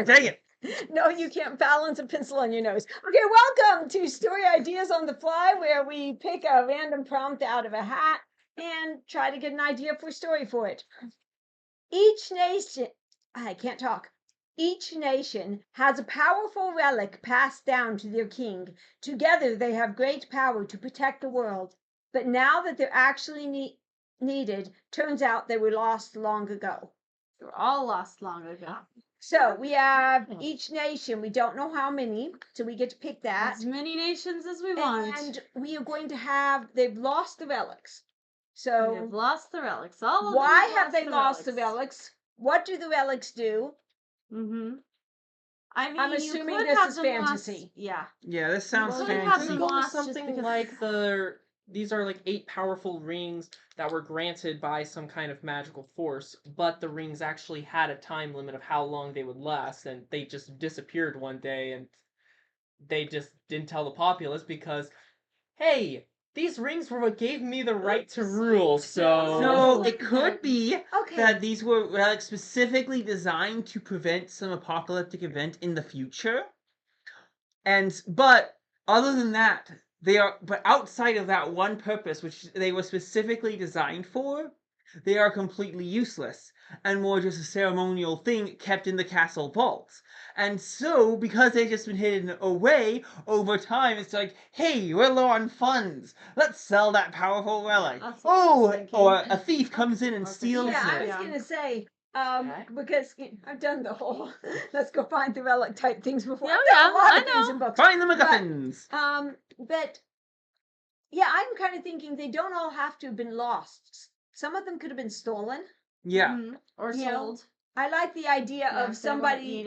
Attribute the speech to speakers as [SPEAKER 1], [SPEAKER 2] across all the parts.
[SPEAKER 1] Dang it.
[SPEAKER 2] No, you can't balance a pencil on your nose. Okay, welcome to Story Ideas on the Fly, where we pick a random prompt out of a hat and try to get an idea for a story for it. Each nation, I can't talk. Each nation has a powerful relic passed down to their king. Together they have great power to protect the world. But now that they're actually needed, turns out they were lost long ago.
[SPEAKER 3] They were all lost long ago.
[SPEAKER 2] So we have each nation. We don't know how many, so we get to pick that.
[SPEAKER 3] As many nations as we want.
[SPEAKER 2] And we are going to have, they've lost the relics. So
[SPEAKER 3] they've lost the relics. All of
[SPEAKER 2] why
[SPEAKER 3] them
[SPEAKER 2] have they lost the relics? What do the relics do?
[SPEAKER 3] Mm-hmm. I mean,
[SPEAKER 2] I'm assuming this is fantasy.
[SPEAKER 3] Lost, yeah.
[SPEAKER 1] Yeah, this sounds
[SPEAKER 3] fantasy.
[SPEAKER 4] Something like these are like 8 powerful rings that were granted by some kind of magical force, but the rings actually had a time limit of how long they would last, and they just disappeared one day, and they just didn't tell the populace because, hey, these rings were what gave me the right to rule, so...
[SPEAKER 1] So it could be
[SPEAKER 2] Okay.
[SPEAKER 1] that these were relics specifically designed to prevent some apocalyptic event in the future. But other than that, but outside of that one purpose, which they were specifically designed for, they are completely useless and more just a ceremonial thing kept in the castle vaults. And so, because they've just been hidden away over time, it's like, hey, we're low on funds. Let's sell that powerful relic. Or a thief comes in and steals
[SPEAKER 2] Yeah,
[SPEAKER 1] it.
[SPEAKER 2] I was going to say, because I've done the whole let's go find the relic type things before.
[SPEAKER 3] Yeah,
[SPEAKER 2] I've done a lot of things in books.
[SPEAKER 1] Find the MacGuffins.
[SPEAKER 2] But yeah, I'm kind of thinking they don't all have to have been lost. Some of them could have been stolen.
[SPEAKER 1] Yeah.
[SPEAKER 3] Mm-hmm. Or
[SPEAKER 2] You
[SPEAKER 3] sold.
[SPEAKER 2] know, I like the idea of somebody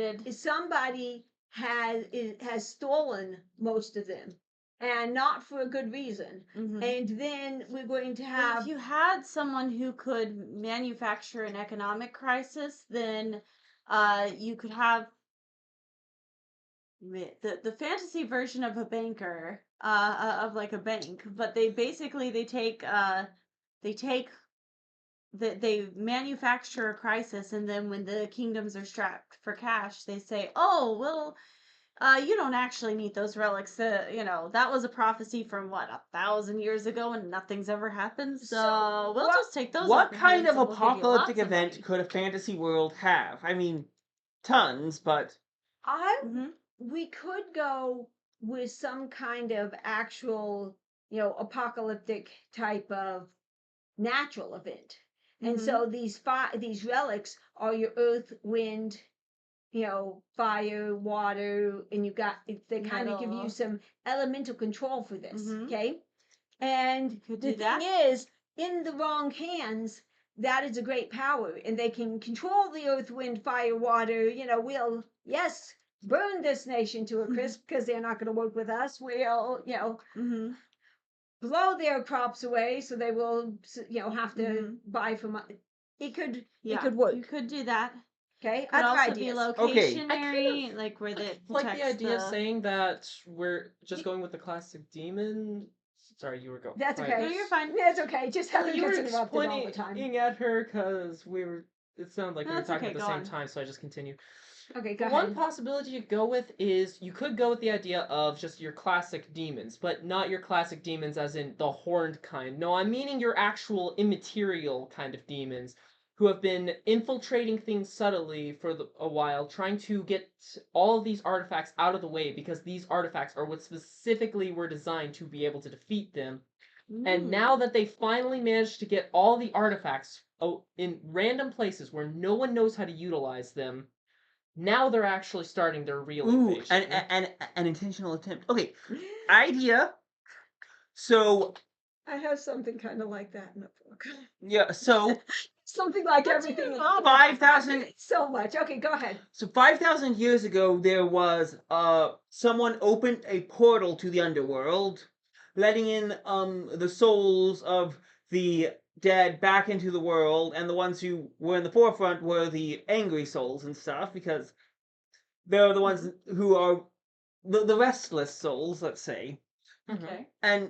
[SPEAKER 2] has stolen most of them, and not for a good reason.
[SPEAKER 3] Mm-hmm.
[SPEAKER 2] And then we're going to have.
[SPEAKER 3] Well, if you had someone who could manufacture an economic crisis, then you could have the fantasy version of a banker, of like a bank, but they manufacture a crisis, and then when the kingdoms are strapped for cash, they say, "Oh, well, you don't actually need those relics. That was a prophecy from 1,000 years ago, and nothing's ever happened. So we'll just take those."
[SPEAKER 1] What kind of apocalyptic event could a fantasy world have? I mean, tons, but
[SPEAKER 2] we could go with some kind of actual, apocalyptic type of natural event. And so these relics are your earth, wind, fire, water, and they kind of give you some elemental control for this. Okay. And the thing is, in the wrong hands, that is a great power, and they can control the earth, wind, fire, water. We'll, burn this nation to a crisp because they're not going to work with us. We'll, blow their crops away, so they will, have to buy from us. It could work.
[SPEAKER 3] You could do that.
[SPEAKER 2] Okay,
[SPEAKER 3] Could also
[SPEAKER 2] ideas.
[SPEAKER 3] be locationary, like where the
[SPEAKER 4] like the idea of saying that we're just going with the classic demon. Sorry, you were going.
[SPEAKER 2] That's okay.
[SPEAKER 3] No, you're fine.
[SPEAKER 2] That's okay. Just Heather
[SPEAKER 4] you were
[SPEAKER 2] gets interrupted all the time.
[SPEAKER 4] pointing at her because it sounded like we were talking at the same
[SPEAKER 3] on.
[SPEAKER 4] time, so I just continued.
[SPEAKER 2] Okay, go ahead.
[SPEAKER 4] One possibility you could go with is you could go with the idea of just your classic demons, but not your classic demons as in the horned kind. No, I'm meaning your actual immaterial kind of demons who have been infiltrating things subtly for a while, trying to get all of these artifacts out of the way because these artifacts are what specifically were designed to be able to defeat them. And now that they finally managed to get all the artifacts in random places where no one knows how to utilize them, now they're actually starting their real invasion.
[SPEAKER 1] And an intentional attempt. Okay, idea. So
[SPEAKER 2] I have something kind of like that in the book.
[SPEAKER 1] Yeah, so
[SPEAKER 2] something like everything.
[SPEAKER 1] 5,000.
[SPEAKER 2] So much. Okay, go ahead.
[SPEAKER 1] So 5,000 years ago, there was someone opened a portal to the underworld, letting in the souls of the dead back into the world, and the ones who were in the forefront were the angry souls and stuff, because they're the ones who are the restless souls, let's say.
[SPEAKER 3] Okay.
[SPEAKER 1] And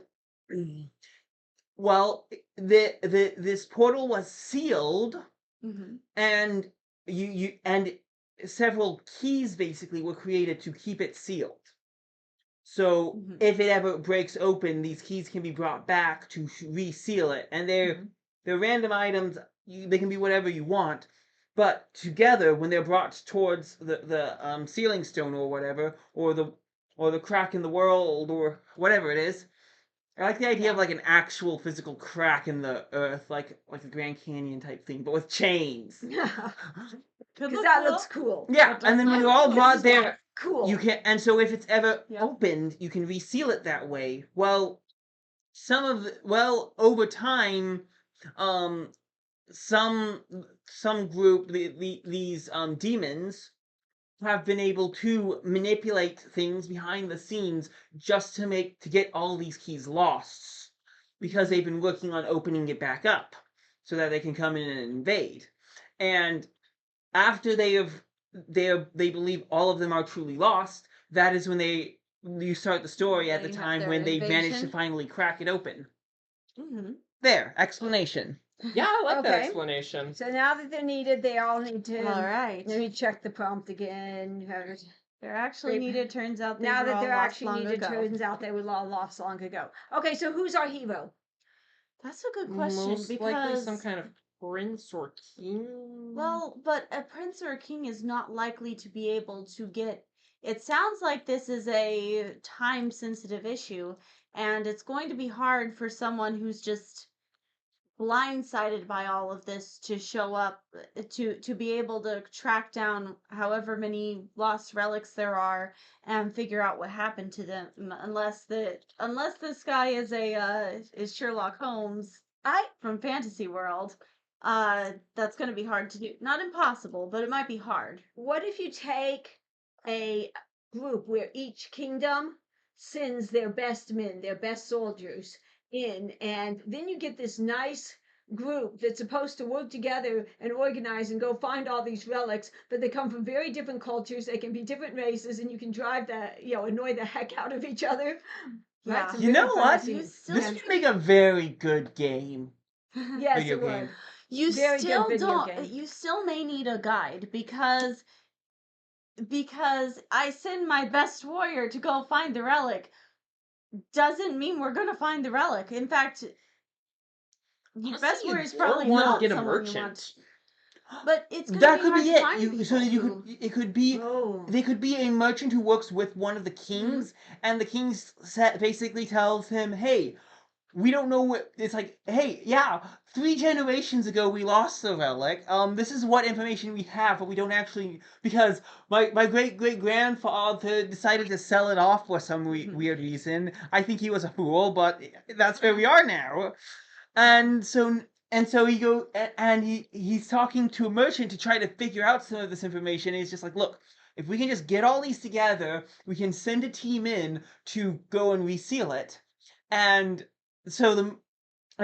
[SPEAKER 1] well, this portal was sealed
[SPEAKER 3] Mhm.
[SPEAKER 1] and and several keys basically were created to keep it sealed. So
[SPEAKER 3] Mhm.
[SPEAKER 1] if it ever breaks open, these keys can be brought back to reseal it, and they're random items. They can be whatever you want, but together when they're brought towards the sealing stone or whatever, or the crack in the world or whatever it is. I like the idea of
[SPEAKER 3] Yeah.
[SPEAKER 1] like an actual physical crack in the earth, like a Grand Canyon type thing, but with chains.
[SPEAKER 3] Could
[SPEAKER 2] Because
[SPEAKER 3] look
[SPEAKER 2] that
[SPEAKER 3] cool.
[SPEAKER 2] looks cool.
[SPEAKER 1] Yeah,
[SPEAKER 2] That does
[SPEAKER 1] and then when
[SPEAKER 2] look
[SPEAKER 1] you're all
[SPEAKER 2] cool.
[SPEAKER 1] brought
[SPEAKER 2] This is
[SPEAKER 1] there,
[SPEAKER 2] cool.
[SPEAKER 1] you can, and so if it's ever
[SPEAKER 3] Yeah.
[SPEAKER 1] opened, you can reseal it that way. Well, over time, um, some group these demons have been able to manipulate things behind the scenes just to get all these keys lost because they've been working on opening it back up so that they can come in and invade. And after they believe all of them are truly lost, that is when you start the story at the
[SPEAKER 3] They have
[SPEAKER 1] time
[SPEAKER 3] their
[SPEAKER 1] when they manage to
[SPEAKER 3] invasion.
[SPEAKER 1] finally crack it open.
[SPEAKER 3] Mhm.
[SPEAKER 1] There, explanation.
[SPEAKER 4] Yeah, I like that
[SPEAKER 2] Okay.
[SPEAKER 4] explanation.
[SPEAKER 2] So now that they're needed, they all need to.
[SPEAKER 3] All right.
[SPEAKER 2] Let me check the prompt again.
[SPEAKER 3] They're actually
[SPEAKER 2] They-
[SPEAKER 3] needed. Turns out they
[SPEAKER 2] Now
[SPEAKER 3] were
[SPEAKER 2] that
[SPEAKER 3] all
[SPEAKER 2] they're
[SPEAKER 3] lost
[SPEAKER 2] actually
[SPEAKER 3] long
[SPEAKER 2] needed,
[SPEAKER 3] ago.
[SPEAKER 2] turns out they were all lost long ago. Okay, so who's our hero?
[SPEAKER 3] That's a good question
[SPEAKER 4] Most likely some
[SPEAKER 3] because,
[SPEAKER 4] kind of prince or king.
[SPEAKER 3] well, but a prince or a king is not likely to be able to get. It sounds like this is a time sensitive issue, and it's going to be hard for someone who's just blindsided by all of this to show up to be able to track down however many lost relics there are and figure out what happened to them unless this guy is a is Sherlock Holmes
[SPEAKER 2] I
[SPEAKER 3] from fantasy world. That's going to be hard to do. Not impossible, but it might be hard.
[SPEAKER 2] What if you take a group where each kingdom sends their best men, their best soldiers in, and then you get this nice group that's supposed to work together and organize and go find all these relics, but they come from very different cultures, they can be different races, and you can drive annoy the heck out of each other.
[SPEAKER 3] Yeah.
[SPEAKER 2] Right? Some
[SPEAKER 1] You
[SPEAKER 2] very
[SPEAKER 1] know
[SPEAKER 2] funny
[SPEAKER 1] what?
[SPEAKER 3] You
[SPEAKER 2] scenes.
[SPEAKER 3] still
[SPEAKER 1] This would make a very good game.
[SPEAKER 2] Yes,
[SPEAKER 1] Video
[SPEAKER 2] it
[SPEAKER 1] game.
[SPEAKER 2] would.
[SPEAKER 3] you
[SPEAKER 2] Very good
[SPEAKER 3] still
[SPEAKER 2] video
[SPEAKER 3] don't
[SPEAKER 2] game.
[SPEAKER 3] you still may need a guide because I send my best warrior to go find the relic doesn't mean we're gonna find the relic. In fact, your best
[SPEAKER 4] Honestly,
[SPEAKER 3] warrior is
[SPEAKER 4] or
[SPEAKER 3] probably
[SPEAKER 4] one
[SPEAKER 3] not
[SPEAKER 4] get a
[SPEAKER 3] someone you want.
[SPEAKER 4] merchant.
[SPEAKER 3] But it's gonna
[SPEAKER 1] That
[SPEAKER 3] be
[SPEAKER 1] could
[SPEAKER 3] hard
[SPEAKER 1] be
[SPEAKER 3] to
[SPEAKER 1] it.
[SPEAKER 3] find
[SPEAKER 1] You so
[SPEAKER 3] people
[SPEAKER 1] that you
[SPEAKER 3] who.
[SPEAKER 1] could it could be
[SPEAKER 2] Oh.
[SPEAKER 1] they could be a merchant who works with one of the kings, and the king basically tells him, "Hey, we don't know what it's like. Hey, yeah, 3 generations ago we lost the relic. This is what information we have, but we don't actually because my great grandfather decided to sell it off for some weird reason. I think he was a fool, but that's where we are now. And so he's talking to a merchant to try to figure out some of this information. And he's just like, look, if we can just get all these together, we can send a team in to go and reseal it. And so the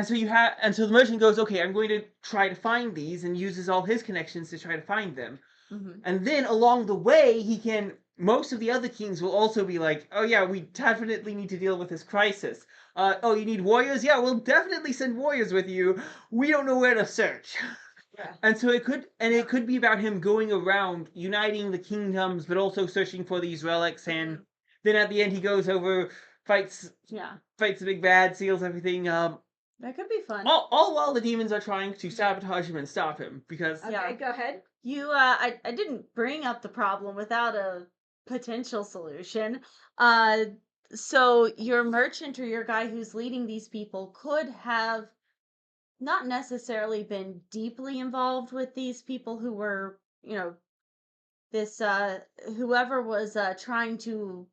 [SPEAKER 1] so the merchant goes, okay, I'm going to try to find these, and uses all his connections to try to find them.
[SPEAKER 3] Mhm.
[SPEAKER 1] And then along the way, most of the other kings will also be like, oh yeah, we definitely need to deal with this crisis. Oh, you need warriors? Yeah, we'll definitely send warriors with you. We don't know where to search.
[SPEAKER 2] Yeah.
[SPEAKER 1] And so it could be about him going around uniting the kingdoms, but also searching for these relics. And then at the end, he goes over, fights
[SPEAKER 3] Yeah,
[SPEAKER 1] fights the big bad, seals everything.
[SPEAKER 3] that could be fun.
[SPEAKER 1] All while the demons are trying to sabotage him and stop him because
[SPEAKER 2] Okay,
[SPEAKER 3] Yeah.
[SPEAKER 2] go ahead.
[SPEAKER 3] I didn't bring up the problem without a potential solution. So your merchant or your guy who's leading these people could have not necessarily been deeply involved with these people who were, this whoever was trying to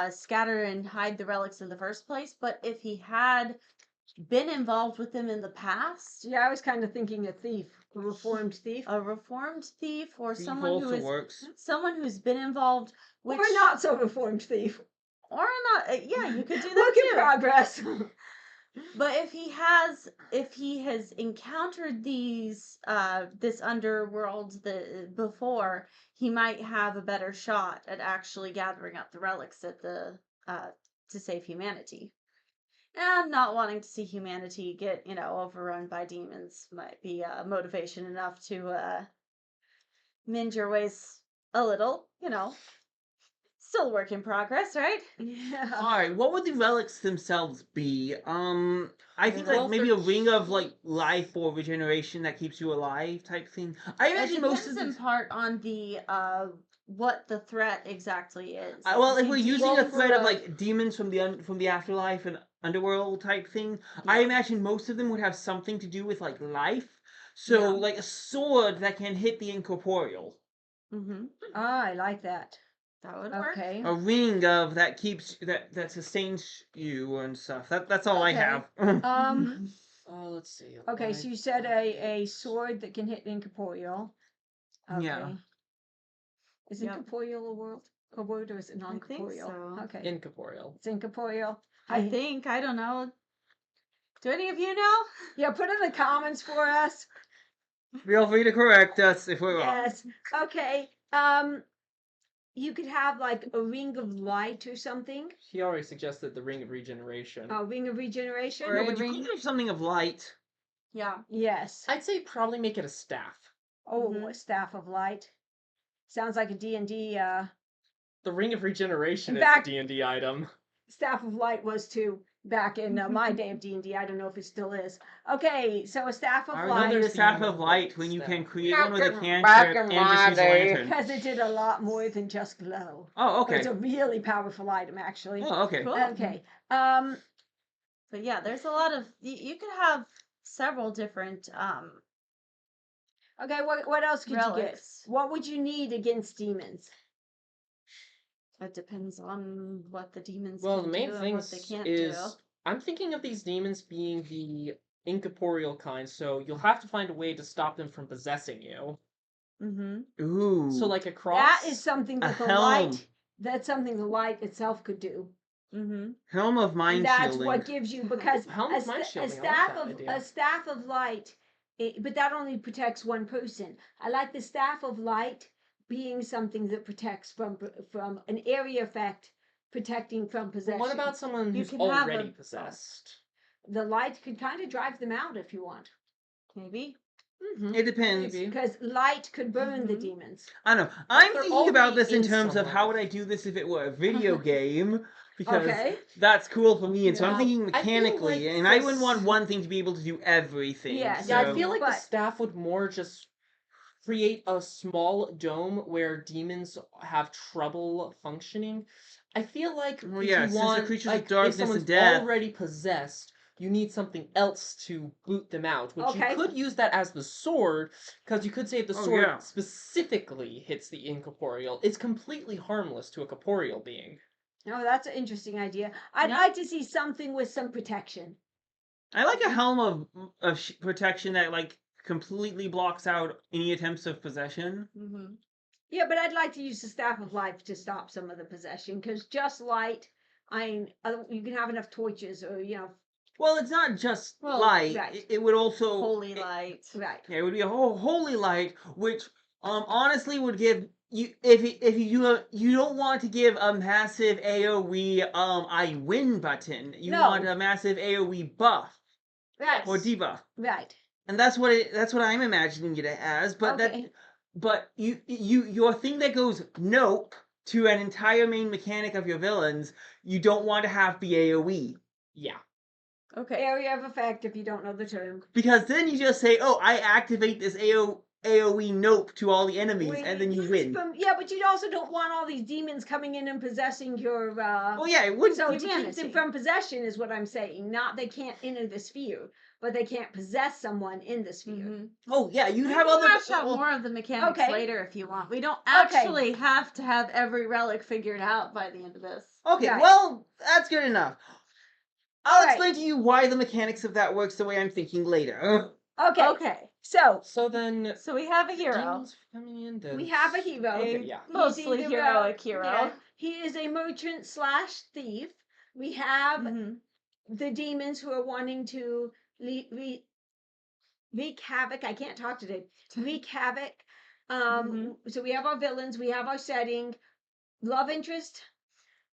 [SPEAKER 3] scatter and hide the relics in the first place, but if he had been involved with them in the past,
[SPEAKER 2] Yeah, I was kind of thinking a thief, a reformed thief.
[SPEAKER 3] a reformed thief or
[SPEAKER 1] thief
[SPEAKER 3] someone who
[SPEAKER 1] also
[SPEAKER 3] is
[SPEAKER 1] works.
[SPEAKER 3] someone who's been involved, which
[SPEAKER 2] Or not so reformed thief.
[SPEAKER 3] or not, yeah, you could do that
[SPEAKER 2] Work in
[SPEAKER 3] too.
[SPEAKER 2] progress.
[SPEAKER 3] But if he has encountered this underworld before, he might have a better shot at actually gathering up the relics at the to save humanity. And not wanting to see humanity get, overrun by demons might be motivation enough to mend your ways a little. Still work in progress, right?
[SPEAKER 2] Yeah.
[SPEAKER 1] Alright, what would the relics themselves be? I think like
[SPEAKER 4] Well,
[SPEAKER 1] maybe
[SPEAKER 4] they're
[SPEAKER 1] a ring of like life or regeneration that keeps you alive type thing. I
[SPEAKER 3] It
[SPEAKER 1] imagine most
[SPEAKER 3] depends
[SPEAKER 1] of
[SPEAKER 3] in
[SPEAKER 1] this.
[SPEAKER 3] part on the what the threat exactly is.
[SPEAKER 1] Well, if
[SPEAKER 3] See,
[SPEAKER 1] we're using a
[SPEAKER 3] demons,
[SPEAKER 1] thread of like demons from from the afterlife and underworld type thing, I
[SPEAKER 3] Yeah.
[SPEAKER 1] imagine most of them would have something to do with like life. So
[SPEAKER 3] Yeah.
[SPEAKER 1] like a sword that can hit the incorporeal,
[SPEAKER 3] Mm-hmm.
[SPEAKER 2] I like that.
[SPEAKER 3] That would work.
[SPEAKER 2] Okay.
[SPEAKER 1] a ring of that keeps that sustains you and stuff. That's all I
[SPEAKER 2] Okay.
[SPEAKER 1] have.
[SPEAKER 2] Um.
[SPEAKER 4] let's see.
[SPEAKER 2] Okay. So you said a sword that can hit incorporeal. Okay.
[SPEAKER 1] Yeah.
[SPEAKER 2] Is
[SPEAKER 3] Yep.
[SPEAKER 2] incorporeal a word or is it
[SPEAKER 3] think
[SPEAKER 2] non-corporeal?
[SPEAKER 3] so.
[SPEAKER 2] Okay.
[SPEAKER 4] Incorporeal.
[SPEAKER 2] It's incorporeal.
[SPEAKER 3] I think, I don't know. Do any of you know?
[SPEAKER 2] Yeah, put in the comments for us.
[SPEAKER 1] Feel free to correct us if we're wrong.
[SPEAKER 2] Yes. Okay. You could have like a ring of light or something.
[SPEAKER 4] He already suggested the ring of regeneration.
[SPEAKER 2] A ring of regeneration.
[SPEAKER 3] Or
[SPEAKER 1] No,
[SPEAKER 3] a
[SPEAKER 1] but you
[SPEAKER 3] ring.
[SPEAKER 1] could have something of light.
[SPEAKER 3] Yeah.
[SPEAKER 2] Yes.
[SPEAKER 4] I'd say probably make it a staff.
[SPEAKER 2] Oh,
[SPEAKER 3] Mhm.
[SPEAKER 2] a staff of light. Sounds like a D&D.
[SPEAKER 4] The ring of regeneration
[SPEAKER 2] In
[SPEAKER 4] is
[SPEAKER 2] fact-
[SPEAKER 4] a D&D item.
[SPEAKER 2] Staff of light was too back in my day of D&D. I don't know if it still is. Okay, so a staff of
[SPEAKER 1] I
[SPEAKER 2] light.
[SPEAKER 1] remember the
[SPEAKER 4] there's
[SPEAKER 1] staff
[SPEAKER 4] the
[SPEAKER 1] of light
[SPEAKER 4] staff.
[SPEAKER 1] when you can create
[SPEAKER 5] Back
[SPEAKER 1] one with a
[SPEAKER 5] in
[SPEAKER 1] cantrip and
[SPEAKER 5] my
[SPEAKER 1] just use a
[SPEAKER 5] day.
[SPEAKER 1] lantern.
[SPEAKER 2] Because it did a lot more than just glow.
[SPEAKER 1] Oh,
[SPEAKER 2] So it's
[SPEAKER 1] okay.
[SPEAKER 2] a really powerful item, actually.
[SPEAKER 1] Oh, okay.
[SPEAKER 3] Cool.
[SPEAKER 2] Okay.
[SPEAKER 3] But yeah, there's a lot of you could have several different
[SPEAKER 2] Okay. What else could you get?
[SPEAKER 3] relics.
[SPEAKER 2] What would you need against demons?
[SPEAKER 3] It depends on what the demons
[SPEAKER 4] Well,
[SPEAKER 3] can
[SPEAKER 4] the main
[SPEAKER 3] do and
[SPEAKER 4] thing
[SPEAKER 3] what they can't
[SPEAKER 4] is
[SPEAKER 3] do.
[SPEAKER 4] I'm thinking of these demons being the incorporeal kind, so you'll have to find a way to stop them from possessing you.
[SPEAKER 3] Mm-hmm.
[SPEAKER 1] Ooh.
[SPEAKER 4] So like a cross.
[SPEAKER 2] That is something
[SPEAKER 1] A
[SPEAKER 2] that the
[SPEAKER 1] helm.
[SPEAKER 2] light. That's something the light itself could do.
[SPEAKER 3] Mm-hmm.
[SPEAKER 1] Helm of mind
[SPEAKER 2] And that's
[SPEAKER 1] shielding.
[SPEAKER 2] what gives you because
[SPEAKER 4] Helm of mind shielding, I like
[SPEAKER 2] staff
[SPEAKER 4] that
[SPEAKER 2] of
[SPEAKER 4] idea.
[SPEAKER 2] a staff of light, but that only protects one person. I like the staff of light being something that protects from an area effect, protecting from
[SPEAKER 4] But
[SPEAKER 2] possession.
[SPEAKER 4] what about someone
[SPEAKER 3] You
[SPEAKER 4] who's
[SPEAKER 3] can have
[SPEAKER 4] already
[SPEAKER 3] a-
[SPEAKER 4] possessed?
[SPEAKER 2] The light could kind of drive them out if you want,
[SPEAKER 3] Maybe.
[SPEAKER 4] Mm-hmm.
[SPEAKER 1] It depends.
[SPEAKER 4] Maybe.
[SPEAKER 2] because light could burn the
[SPEAKER 3] Mhm.
[SPEAKER 2] demons.
[SPEAKER 1] I don't know. I'm
[SPEAKER 4] they're
[SPEAKER 1] thinking about
[SPEAKER 4] already
[SPEAKER 1] this in
[SPEAKER 4] in
[SPEAKER 1] terms of
[SPEAKER 4] someone.
[SPEAKER 1] how would I do this if it were a video game, because
[SPEAKER 2] Okay.
[SPEAKER 1] that's cool for me. And so I'm
[SPEAKER 3] Yeah.
[SPEAKER 1] thinking
[SPEAKER 4] I feel
[SPEAKER 1] mechanically,
[SPEAKER 4] like
[SPEAKER 1] and I
[SPEAKER 4] this-
[SPEAKER 1] wouldn't want one thing to be able to do everything.
[SPEAKER 2] Yes.
[SPEAKER 4] Yeah, I
[SPEAKER 1] so-
[SPEAKER 4] feel like the
[SPEAKER 2] But-
[SPEAKER 4] staff would more just create a small dome where demons have trouble functioning. I feel like
[SPEAKER 1] Well,
[SPEAKER 4] if
[SPEAKER 1] yeah,
[SPEAKER 4] you
[SPEAKER 1] since the
[SPEAKER 4] want,
[SPEAKER 1] creatures of
[SPEAKER 4] like, if
[SPEAKER 1] darkness and
[SPEAKER 4] someone's
[SPEAKER 1] death-
[SPEAKER 4] already possessed, you need something else to boot them out. Which
[SPEAKER 2] Okay.
[SPEAKER 4] you could use that as the sword, because you could say if the
[SPEAKER 1] Oh,
[SPEAKER 4] sword
[SPEAKER 1] yeah.
[SPEAKER 4] specifically hits the incorporeal, it's completely harmless to a corporeal being.
[SPEAKER 2] No, that's an interesting idea. I'd
[SPEAKER 3] Yeah.
[SPEAKER 2] like to see something with some protection.
[SPEAKER 1] I like a helm of protection that like completely blocks out any attempts of possession.
[SPEAKER 3] Mm-hmm.
[SPEAKER 2] Yeah, but I'd like to use the staff of life to stop some of the possession because just light, you can have enough torches or
[SPEAKER 1] Well, it's not just
[SPEAKER 3] Well,
[SPEAKER 1] light.
[SPEAKER 2] right.
[SPEAKER 1] It would also
[SPEAKER 3] Holy
[SPEAKER 1] it-
[SPEAKER 3] light.
[SPEAKER 2] right.
[SPEAKER 1] Yeah, it would be a whole holy light, which honestly would give you if you don't want to give a massive AOE I win button. You
[SPEAKER 2] No.
[SPEAKER 1] want a massive AOE buff
[SPEAKER 2] Right.
[SPEAKER 1] or debuff,
[SPEAKER 2] Right.
[SPEAKER 1] and that's what I'm imagining it as. But
[SPEAKER 2] Okay.
[SPEAKER 1] your thing that goes nope to an entire main mechanic of your villains, you don't want to have be AOE.
[SPEAKER 4] Yeah.
[SPEAKER 3] Okay.
[SPEAKER 2] Area of effect, if you don't know the term.
[SPEAKER 1] Because then you just say, oh, I activate this AoE nope to all the enemies,
[SPEAKER 2] Wait,
[SPEAKER 1] and then you
[SPEAKER 2] yes,
[SPEAKER 1] win.
[SPEAKER 2] but you also don't want all these demons coming in and possessing your.
[SPEAKER 1] Well, yeah, it wouldn't.
[SPEAKER 2] So to keep
[SPEAKER 3] humanity.
[SPEAKER 2] them from possession is what I'm saying. Not they can't enter the sphere, but they can't possess someone in the sphere.
[SPEAKER 3] Mm-hmm.
[SPEAKER 1] Oh, yeah, you'd
[SPEAKER 3] We
[SPEAKER 1] have
[SPEAKER 3] can
[SPEAKER 1] other.
[SPEAKER 3] hash out
[SPEAKER 1] well,
[SPEAKER 3] more of the mechanics
[SPEAKER 2] Okay.
[SPEAKER 3] later if you want. We don't
[SPEAKER 2] Okay.
[SPEAKER 3] actually have to have every relic figured out by the end of this.
[SPEAKER 1] Okay,
[SPEAKER 2] Right.
[SPEAKER 1] well, that's good enough. I'll
[SPEAKER 2] Alright.
[SPEAKER 1] explain to you why the mechanics of that works the way I'm thinking later.
[SPEAKER 2] Okay.
[SPEAKER 3] Okay.
[SPEAKER 2] So
[SPEAKER 4] So then,
[SPEAKER 3] So we have a hero.
[SPEAKER 4] demons coming in. Then
[SPEAKER 2] we have a hero.
[SPEAKER 4] Okay, yeah.
[SPEAKER 2] He's
[SPEAKER 3] Mostly
[SPEAKER 2] either,
[SPEAKER 3] heroic hero.
[SPEAKER 2] yeah, he is a merchant / thief. We have
[SPEAKER 3] Mhm.
[SPEAKER 2] the demons who are wanting to wreak havoc. I can't talk today. Wreak havoc. So we have our villains. We have our setting. Love interest.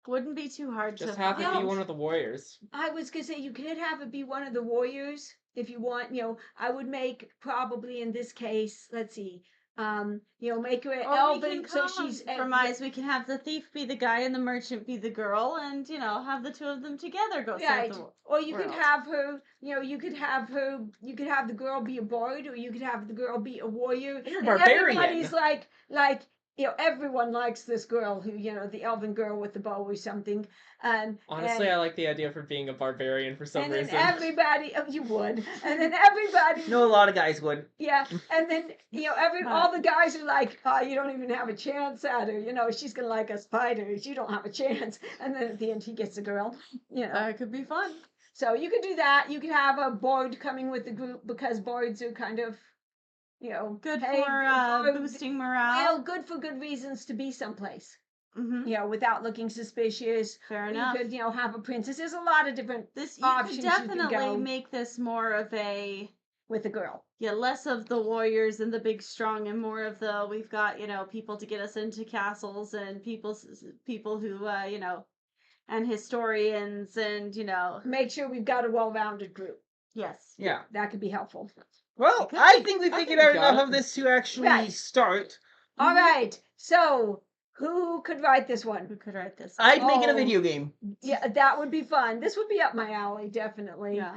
[SPEAKER 3] Wouldn't be too hard
[SPEAKER 4] Just
[SPEAKER 3] to
[SPEAKER 4] have it
[SPEAKER 3] find.
[SPEAKER 4] be one of the warriors.
[SPEAKER 2] I was gonna say you could have it be one of the warriors if you want. I would make probably in this case. Let's see. Make her an
[SPEAKER 3] Or we
[SPEAKER 2] elven,
[SPEAKER 3] can
[SPEAKER 2] so she's
[SPEAKER 3] compromise. We can have the thief be the guy and the merchant be the girl, and have the two of them together go save
[SPEAKER 2] right.
[SPEAKER 3] the world.
[SPEAKER 2] Or you could
[SPEAKER 3] world.
[SPEAKER 2] have her. You could have her. You could have the girl be a bard, or you could have the girl be a warrior.
[SPEAKER 4] You're a
[SPEAKER 2] And
[SPEAKER 4] barbarian.
[SPEAKER 2] everybody's like. Everyone likes this girl who, the elven girl with the bow or something.
[SPEAKER 4] Honestly, I like the idea of her being a barbarian for some
[SPEAKER 2] and then
[SPEAKER 4] reason.
[SPEAKER 2] everybody, you would, and then everybody,
[SPEAKER 1] No, a lot of guys would.
[SPEAKER 2] yeah, and then all the guys are like, oh, you don't even have a chance at her. She's gonna like us fighters. You don't have a chance. And then at the end, he gets the girl.
[SPEAKER 3] It could be fun.
[SPEAKER 2] So you could do that. You could have a bard coming with the group because bards are kind of,
[SPEAKER 3] Good
[SPEAKER 2] paid
[SPEAKER 3] for boosting morale.
[SPEAKER 2] well, good for good reasons to be someplace.
[SPEAKER 3] Mm-hmm.
[SPEAKER 2] Without looking suspicious.
[SPEAKER 3] Fair
[SPEAKER 2] You
[SPEAKER 3] enough.
[SPEAKER 2] could, have a princess. There's a lot of different
[SPEAKER 3] This you
[SPEAKER 2] options
[SPEAKER 3] could
[SPEAKER 2] you could
[SPEAKER 3] definitely
[SPEAKER 2] go.
[SPEAKER 3] make this more of a
[SPEAKER 2] with a girl.
[SPEAKER 3] less of the warriors and the big strong and more of the we've got people to get us into castles and people who and historians and
[SPEAKER 2] Make sure we've got a well-rounded group.
[SPEAKER 3] yes.
[SPEAKER 1] Yeah.
[SPEAKER 2] That could be helpful.
[SPEAKER 1] Well,
[SPEAKER 3] could
[SPEAKER 1] I
[SPEAKER 3] be.
[SPEAKER 1] think we
[SPEAKER 4] I
[SPEAKER 1] figured
[SPEAKER 4] think
[SPEAKER 1] out
[SPEAKER 4] we got
[SPEAKER 1] enough
[SPEAKER 4] it.
[SPEAKER 1] of this to actually
[SPEAKER 2] Right.
[SPEAKER 1] start.
[SPEAKER 2] All right. So who could write this one?
[SPEAKER 3] Who could write this?
[SPEAKER 1] I'd make it a
[SPEAKER 2] Oh.
[SPEAKER 1] video game.
[SPEAKER 2] Yeah, that would be fun. This would be up my alley, definitely.
[SPEAKER 3] Yeah.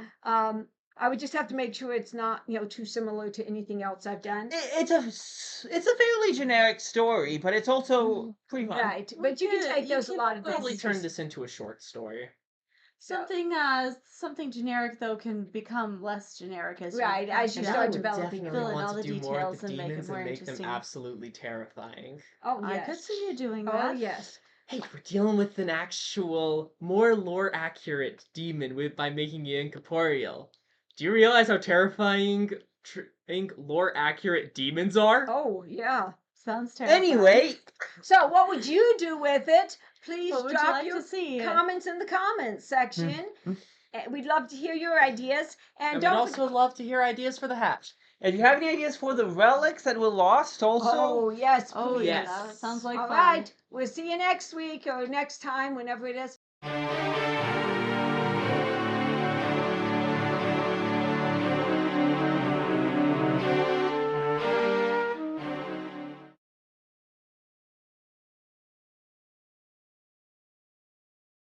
[SPEAKER 2] I would just have to make sure it's not, too similar to anything else I've done.
[SPEAKER 1] It's a fairly generic story, but it's also pretty fun.
[SPEAKER 2] Right, but you can
[SPEAKER 3] could-
[SPEAKER 2] take
[SPEAKER 3] you
[SPEAKER 2] those a
[SPEAKER 3] could
[SPEAKER 2] lot of
[SPEAKER 4] Probably
[SPEAKER 2] places.
[SPEAKER 4] turn this into a short story.
[SPEAKER 3] Something generic though can become less generic as
[SPEAKER 2] Right, as you
[SPEAKER 3] Yeah.
[SPEAKER 2] start
[SPEAKER 4] would
[SPEAKER 2] developing
[SPEAKER 4] definitely
[SPEAKER 2] it.
[SPEAKER 3] Fill in
[SPEAKER 4] want
[SPEAKER 3] all
[SPEAKER 4] to
[SPEAKER 3] the
[SPEAKER 4] do more
[SPEAKER 3] details
[SPEAKER 4] with the
[SPEAKER 3] and make it
[SPEAKER 4] demons
[SPEAKER 3] more
[SPEAKER 4] and make them
[SPEAKER 3] interesting.
[SPEAKER 4] absolutely terrifying.
[SPEAKER 2] Oh
[SPEAKER 3] I
[SPEAKER 2] yes.
[SPEAKER 3] could see you doing
[SPEAKER 2] Oh
[SPEAKER 3] that.
[SPEAKER 2] yes.
[SPEAKER 4] Hey, we're dealing with an actual, more lore accurate demon by making it incorporeal. Do you realize how terrifying lore accurate demons are?
[SPEAKER 2] Oh yeah.
[SPEAKER 3] Sounds terrifying.
[SPEAKER 1] Anyway,
[SPEAKER 2] So what would you do with it? Please
[SPEAKER 3] What would you
[SPEAKER 2] drop
[SPEAKER 3] like
[SPEAKER 2] your
[SPEAKER 3] to see?
[SPEAKER 2] comments in the comments section. We'd love to hear your ideas. And
[SPEAKER 4] And we'd
[SPEAKER 2] don't
[SPEAKER 4] also love to hear ideas for the hatch.
[SPEAKER 1] if you have any ideas for the relics that were lost, also,
[SPEAKER 2] Oh yes,
[SPEAKER 3] Oh
[SPEAKER 2] please.
[SPEAKER 3] yeah,
[SPEAKER 4] Yes.
[SPEAKER 3] that sounds like
[SPEAKER 2] All
[SPEAKER 3] fun.
[SPEAKER 2] right. We'll see you next week or next time, whenever it is.